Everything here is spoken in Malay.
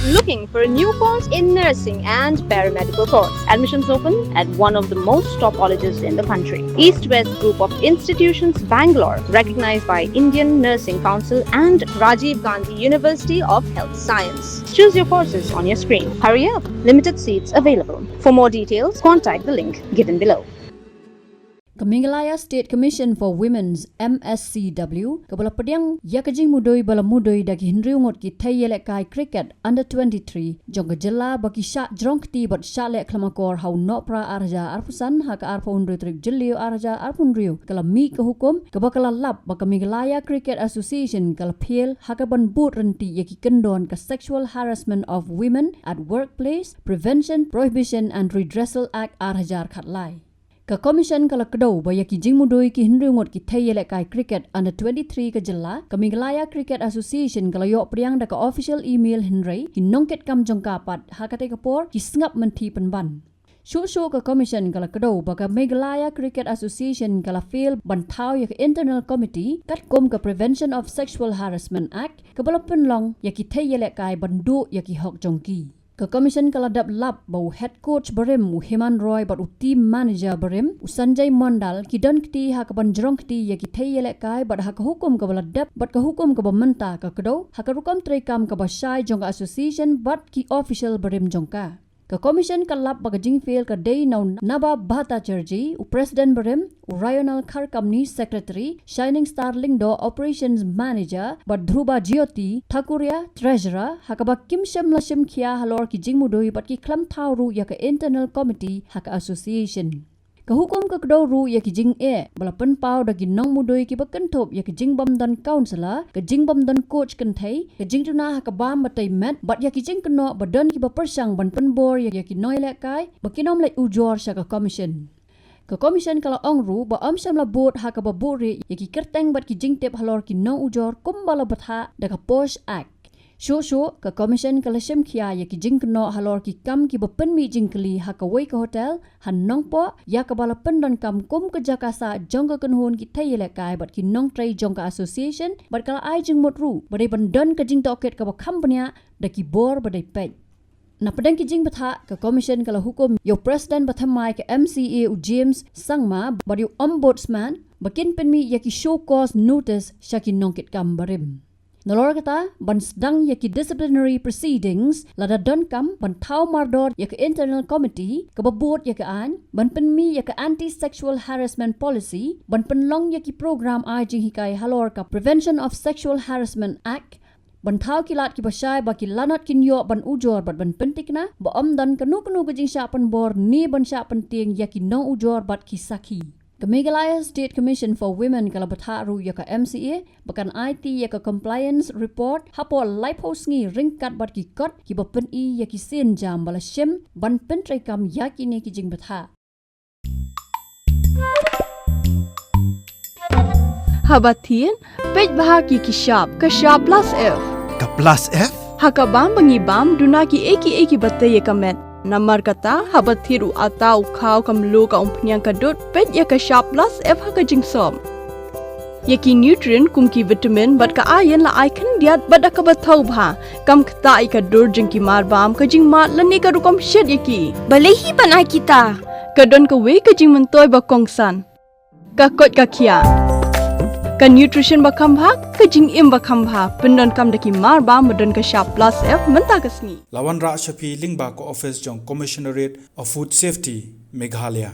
Looking for a new course in nursing and paramedical course? Admissions open at one of the most top colleges in the country. East-West Group of Institutions, Bangalore, recognized by Indian Nursing Council and Rajiv Gandhi University of Health Science. Choose your courses on your screen. Hurry up! Limited seats available. For more details, contact the link given below. Meghalaya State Commission for Women's MSCW kabala pediang yakajing mudoi bala mudoi dagi hinriungot ki Thei kai cricket under 23 Jong jela baki sha Jrong ti bot sha le klamakor hau nopra arja arpusan haka arpun ritrik jelio arja arpun riu kala mi ka hukum kabakala lap baka Meghalaya Cricket Association kala phel haka ban but renti yaki Kyndon ka Sexual Harassment of Women at Workplace Prevention Prohibition and Redressal Act arjar khatlai ka commission kala kdo ba yaki jingmudoi ki hinriungot ki Thei kai cricket under 23 ka jilla ka Meghalaya Cricket Association kala yo priang da ka official email hinrei ki nongket kam jongka pat hakate kapor ki sngap menti penban Shusho ka commission kala kdo ba ka Meghalaya Cricket Association kala fail bantaw yak internal committee kat kom ka Prevention of Sexual Harassment Act ka balapen long yaki Thei kai bandu yaki hok jongki ka commission kala dap lap bau head coach barim u Heman Roy bat u team manager barim u Sanjay Mondal ki don kti ha ka ban Jrong kti ya ki Thei kai bat ha ka hukum ka bala dap bat ka hukum ka bamanta ka kdo ha ka rukam trekam ka ba shai jong association bat ki official barim jongka ka commission ka lap ba ka jingfail ka day now naba bhata charji u president barim u Rional Khar company secretary Shining Star Lingdo operations manager bat Dhruba Jyoti Thakuria treasurer hakaba kimsham lashim khia Halor ki jingmudoi bat ki Khlem thawru ya ka internal committee haka association ka hukum ka kdo ru ya ki jing bala pen pau da ki nong mudoi ki bakan thop ya ki jing bam dan counselor ka jing bam dan coach kan Thei ka jing tuna ha ka bam batai met bat ya ki jing kno badan ki ba persang ban pen bor ya ki noi le kai ba ki nom le ujor sha ka commission ka commission kala ong ru ba am sham la board ha ka ba bore ya ki kerteng bat ki jing tep Halor ki nong ujor kum bala batha da ka POSH act Shusho ka commission kala shem khia ya ki jing kno Halor ki kam ki bapen mi jing kli ha ka wei ka hotel han nong po ya ka bala pendan kam kum ka jakasa jong ka kanhon ki Thei kai bat ki nong trai jong ka association bat kala ai jing mot ru badai bandan ka jing toket ka ba company da ki bor badai pej na padang ki jing batha ka commission kala hukum yo president bathamai ka MCA u James Sangma bat yo ombudsman bakin pen mi ya ki show cause notice shaki nongket kam barim Nalor kata ban sedang yaki disciplinary proceedings lada don kam ban thau mardor yak internal committee ka babot yak an ban penmi yak anti sexual harassment policy ban penlong yaki program ajing hikai Halor ka Prevention of Sexual Harassment Act ban thau kilat ki basai ba ki lanat kin yo ban ujor bat ban pentikna ba om dan kanu ka Jingshah pan bor ni ban sha pan tieng yaki no ujor bat ki saki ka Meghalaya State Commission for Women kala batharu ya ka MCA bakan IT ya ka compliance report hapo lipos ngi ringkat bat ki kot ki bapen I ya ki sen jam bala shem ban pentrai kam ya ki ne ki jing batha Habatin pej baha ki sharp ka sharp plus F ka plus F hakabam bangi bam duna ki eki batte ye kamet Namar kata habat thiru atau khau kam lo ka umpnyang ka dot pet ya ka sharp plus F ha ka jingsom yaki nutrient kum ki vitamin bat ka iron la ai khan diat bat ka bathau bha kam khta I ka dor jing ki mar bam ka jing mat la ne ka rukom shet yaki bale hi banai kita ka don ka we ka jing mentoi ba kongsan ka kot ka khia ka nutrition ba kham bha ka jing im ba kham bha pendon kam daki mar ba modon ka sharp plus F menta ka sni Lawan Ra Shafi Lingba ko office jong commissionerate of food safety Meghalaya